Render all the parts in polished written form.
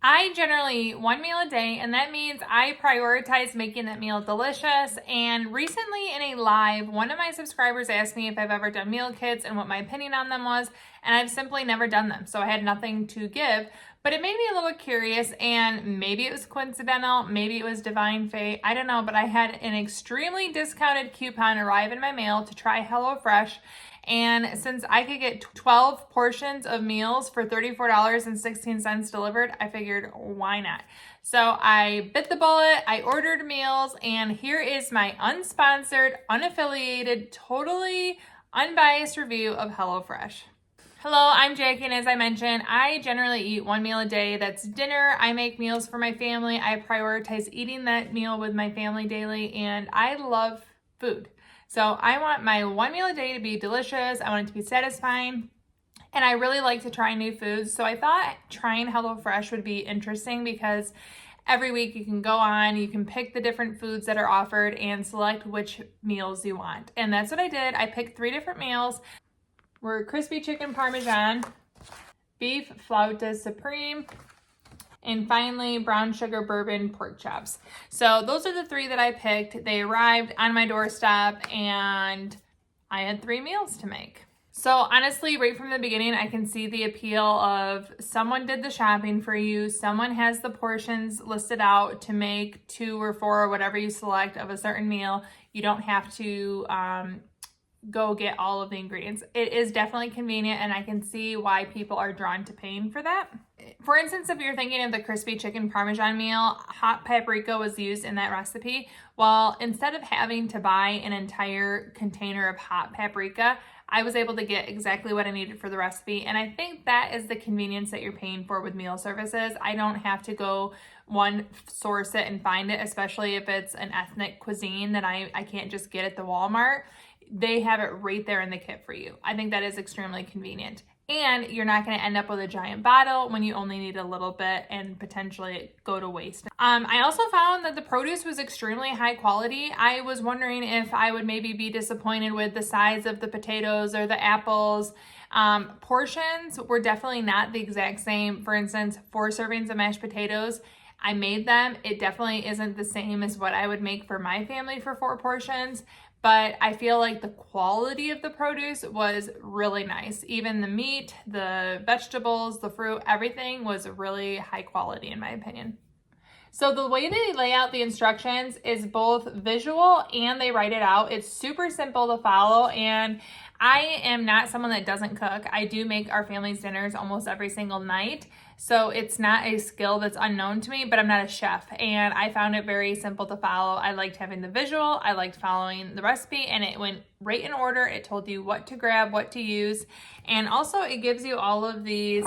I generally eat one meal a day, and that means I prioritize making that meal delicious. And recently in a live, one of my subscribers asked me if I've ever done meal kits and what my opinion on them was, and I've simply never done them. So I had nothing to give, but it made me a little curious, and maybe it was coincidental, maybe it was divine fate, I don't know, but I had an extremely discounted coupon arrive in my mail to try HelloFresh. And since I could get 12 portions of meals for $34.16 delivered, I figured, why not? So I bit the bullet, I ordered meals, and here is my unsponsored, unaffiliated, totally unbiased review of HelloFresh. Hello, I'm Jackie, and as I mentioned, I generally eat one meal a day. That's dinner. I make meals for my family. I prioritize eating that meal with my family daily, and I love food. So I want my one meal a day to be delicious. I want it to be satisfying. And I really like to try new foods. So I thought trying HelloFresh would be interesting because every week you can go on, you can pick the different foods that are offered and select which meals you want. And that's what I did. I picked 3 different meals. Were crispy chicken parmesan, beef flauta supreme, and finally brown sugar bourbon pork chops. So those are the 3 that I picked. They arrived on my doorstep and I had 3 meals to make. So honestly, right from the beginning, I can see the appeal of someone did the shopping for you. Someone has the portions listed out to make 2 or 4 or whatever you select of a certain meal. You don't have to go get all of the ingredients. It is definitely convenient, and I can see why people are drawn to paying for that. For instance, if you're thinking of the crispy chicken parmesan meal, hot paprika was used in that recipe. Well, instead of having to buy an entire container of hot paprika, I was able to get exactly what I needed for the recipe. And I think that is the convenience that you're paying for with meal services. I don't have to go source it and find it, especially if it's an ethnic cuisine that I can't just get at the Walmart. They have it right there in the kit for you. I think that is extremely convenient. And you're not going to end up with a giant bottle when you only need a little bit and potentially go to waste. I also found that the produce was extremely high quality. I was wondering if I would maybe be disappointed with the size of the potatoes or the apples. Portions were definitely not the exact same. For instance, 4 servings of mashed potatoes, I made them. It definitely isn't the same as what I would make for my family for 4 portions. But I feel like the quality of the produce was really nice. Even the meat, the vegetables, the fruit, everything was really high quality in my opinion. So the way they lay out the instructions is both visual and they write it out. It's super simple to follow, and I am not someone that doesn't cook. I do make our family's dinners almost every single night. So it's not a skill that's unknown to me, but I'm not a chef, and I found it very simple to follow. I liked having the visual, I liked following the recipe, and it went right in order. It told you what to grab, what to use, and also it gives you all of these.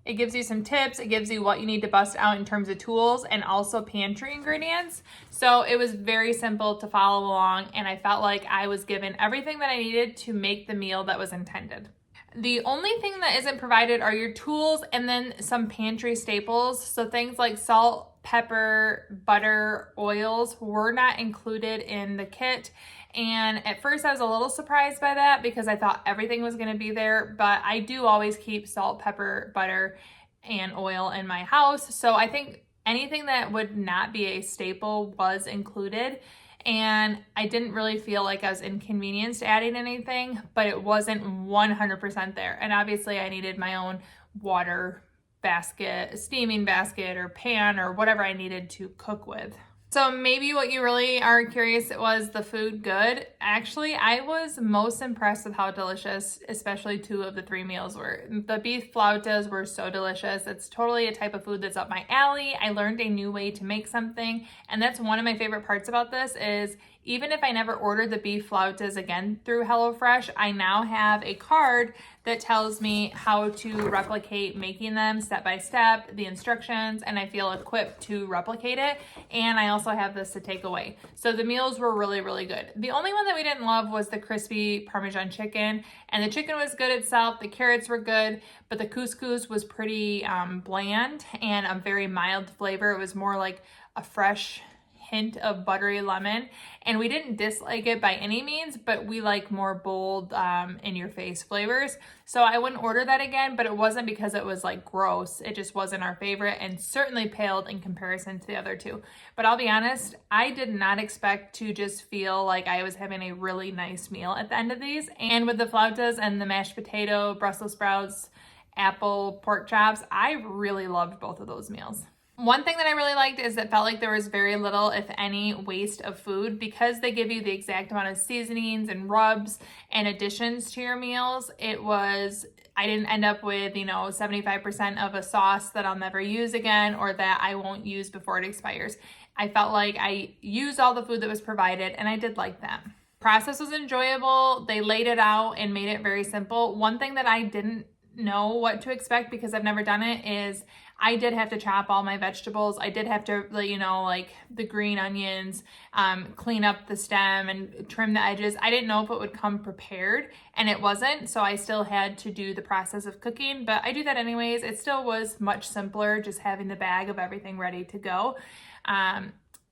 It gives you some tips. It gives you what you need to bust out in terms of tools and also pantry ingredients. So it was very simple to follow along, and I felt like I was given everything that I needed to make the meal that was intended. The only thing that isn't provided are your tools and then some pantry staples. So things like salt, pepper, butter, oils were not included in the kit. And at first I was a little surprised by that because I thought everything was going to be there, but I do always keep salt, pepper, butter, and oil in my house. So I think anything that would not be a staple was included. And I didn't really feel like I was inconvenienced adding anything, but it wasn't 100% there. And obviously I needed my own water basket, steaming basket, or pan, or whatever I needed to cook with. So maybe what you really are curious, was the food good? Actually, I was most impressed with how delicious, especially 2 of the 3 meals were. The beef flautas were so delicious. It's totally a type of food that's up my alley. I learned a new way to make something, and that's one of my favorite parts about this is even if I never order the beef flautas again through HelloFresh, I now have a card that tells me how to replicate making them step by step, the instructions, and I feel equipped to replicate it. And I also have this to take away. So the meals were really, really good. The only one that we didn't love was the crispy Parmesan chicken, and the chicken was good itself. The carrots were good, but the couscous was pretty bland and a very mild flavor. It was more like a fresh hint of buttery lemon, and we didn't dislike it by any means, but we like more bold, in your face flavors. So I wouldn't order that again, but it wasn't because it was like gross. It just wasn't our favorite and certainly paled in comparison to the other two. But I'll be honest, I did not expect to just feel like I was having a really nice meal at the end of these. And with the flautas and the mashed potato, Brussels sprouts, apple, pork chops, I really loved both of those meals. One thing that I really liked is it felt like there was very little, if any, waste of food because they give you the exact amount of seasonings and rubs and additions to your meals. I didn't end up with, 75% of a sauce that I'll never use again or that I won't use before it expires. I felt like I used all the food that was provided, and I did like that. Process was enjoyable. They laid it out and made it very simple. One thing that I didn't know what to expect because I've never done it is I did have to chop all my vegetables. I did have to, like the green onions, clean up the stem and trim the edges. I didn't know if it would come prepared, and it wasn't. So I still had to do the process of cooking, but I do that anyways. It still was much simpler just having the bag of everything ready to go.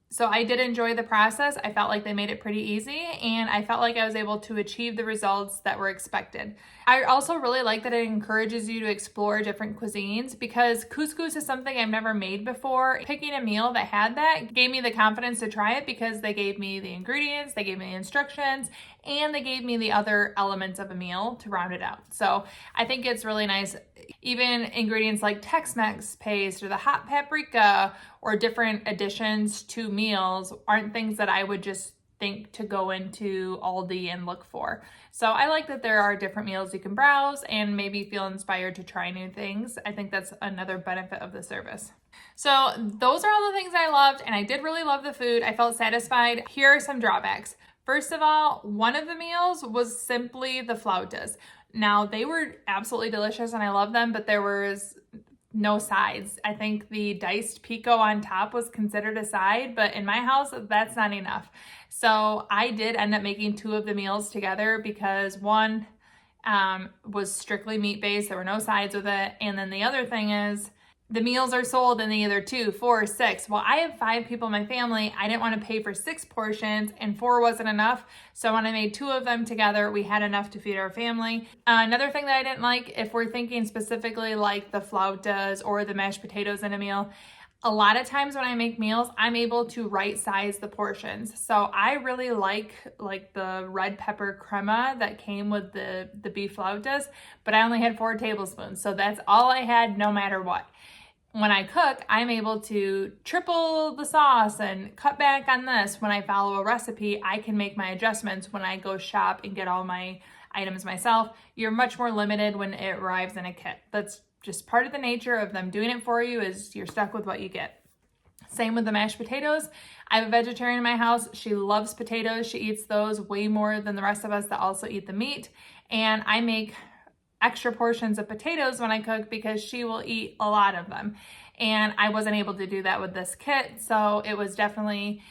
So I did enjoy the process. I felt like they made it pretty easy, and I felt like I was able to achieve the results that were expected. I also really like that it encourages you to explore different cuisines because couscous is something I've never made before. Picking a meal that had that gave me the confidence to try it because they gave me the ingredients, they gave me the instructions, and they gave me the other elements of a meal to round it out. So I think it's really nice. Even ingredients like Tex-Mex paste or the hot paprika or different additions to meals aren't things that I would just think to go into Aldi and look for. So I like that there are different meals you can browse and maybe feel inspired to try new things. I think that's another benefit of the service. So those are all the things I loved, and I did really love the food. I felt satisfied. Here are some drawbacks. First of all, one of the meals was simply the flautas. Now, they were absolutely delicious and I love them, but there was no sides. I think the diced pico on top was considered a side, but in my house, that's not enough. So I did end up making two of the meals together because one was strictly meat-based. There were no sides with it. And then the other thing is the meals are sold in either 2, 4, 6. Well, I have 5 people in my family. I didn't want to pay for 6 portions and 4 wasn't enough. So when I made 2 of them together, we had enough to feed our family. Another thing that I didn't like, if we're thinking specifically like the flautas or the mashed potatoes in a meal, a lot of times when I make meals, I'm able to right size the portions. So I really like the red pepper crema that came with the beef flautas, but I only had 4 tablespoons. So that's all I had no matter what. When I cook, I'm able to triple the sauce and cut back on this. When I follow a recipe, I can make my adjustments when I go shop and get all my items myself. You're much more limited when it arrives in a kit. That's just part of the nature of them doing it for you, is you're stuck with what you get. Same with the mashed potatoes. I have a vegetarian in my house. She loves potatoes. She eats those way more than the rest of us that also eat the meat. And I make extra portions of potatoes when I cook because she will eat a lot of them. And I wasn't able to do that with this kit. So it was definitely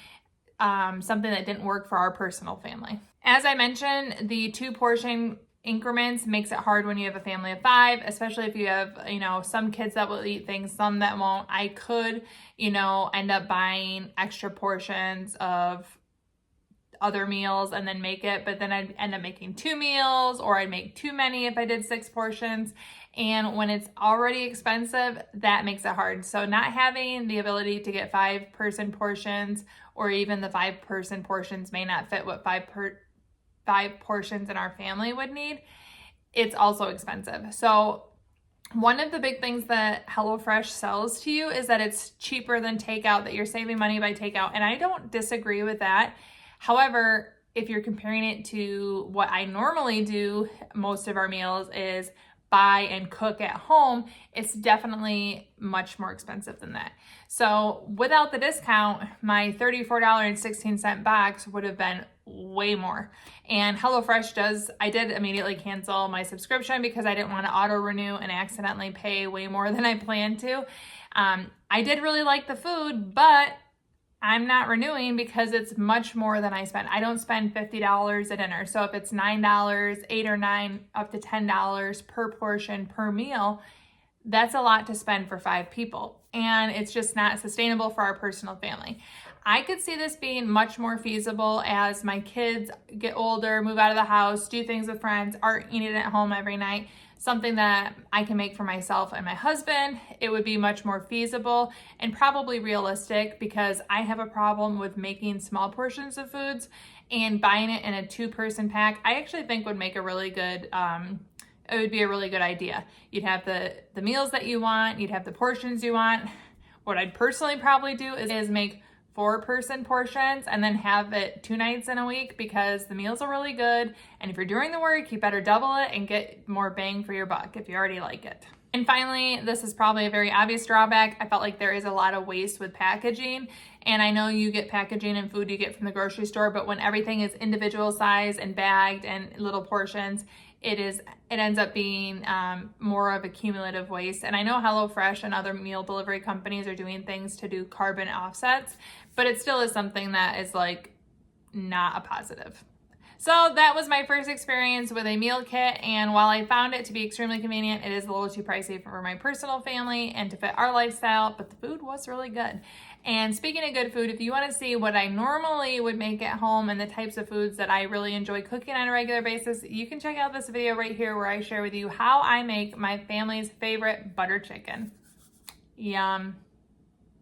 something that didn't work for our personal family. As I mentioned, the 2 portion increments makes it hard when you have a family of 5, especially if you have, some kids that will eat things, some that won't. I could, end up buying extra portions of other meals and then make it, but then I'd end up making 2 meals, or I'd make too many if I did 6 portions. And when it's already expensive, that makes it hard. So not having the ability to get 5-person portions, or even the 5-person portions may not fit what 5 portions in our family would need. It's also expensive. So one of the big things that HelloFresh sells to you is that it's cheaper than takeout, that you're saving money by takeout. And I don't disagree with that. However, if you're comparing it to what I normally do, most of our meals is buy and cook at home, it's definitely much more expensive than that. So without the discount, my $34.16 box would have been way more. And HelloFresh I did immediately cancel my subscription because I didn't want to auto renew and accidentally pay way more than I planned to. I did really like the food, but I'm not renewing because it's much more than I spend. I don't spend $50 at dinner. So if it's $9, $8 or $9, up to $10 per portion per meal, that's a lot to spend for 5 people. And it's just not sustainable for our personal family. I could see this being much more feasible as my kids get older, move out of the house, do things with friends, aren't eating at home every night. Something that I can make for myself and my husband. It would be much more feasible and probably realistic because I have a problem with making small portions of foods, and buying it in a 2-person pack, I actually think would make a really good, it would be a really good idea. You'd have the meals that you want, you'd have the portions you want. What I'd personally probably do is make 4-person portions and then have it 2 nights in a week because the meals are really good. And if you're doing the work, you better double it and get more bang for your buck if you already like it. And finally, this is probably a very obvious drawback. I felt like there is a lot of waste with packaging. And I know you get packaging and food you get from the grocery store, but when everything is individual size and bagged and little portions, it ends up being more of a cumulative waste. And I know HelloFresh and other meal delivery companies are doing things to do carbon offsets, but it still is something that is like not a positive. So that was my first experience with a meal kit, and while I found it to be extremely convenient, it is a little too pricey for my personal family and to fit our lifestyle, but the food was really good. And speaking of good food, if you want to see what I normally would make at home and the types of foods that I really enjoy cooking on a regular basis, you can check out this video right here where I share with you how I make my family's favorite butter chicken. Yum.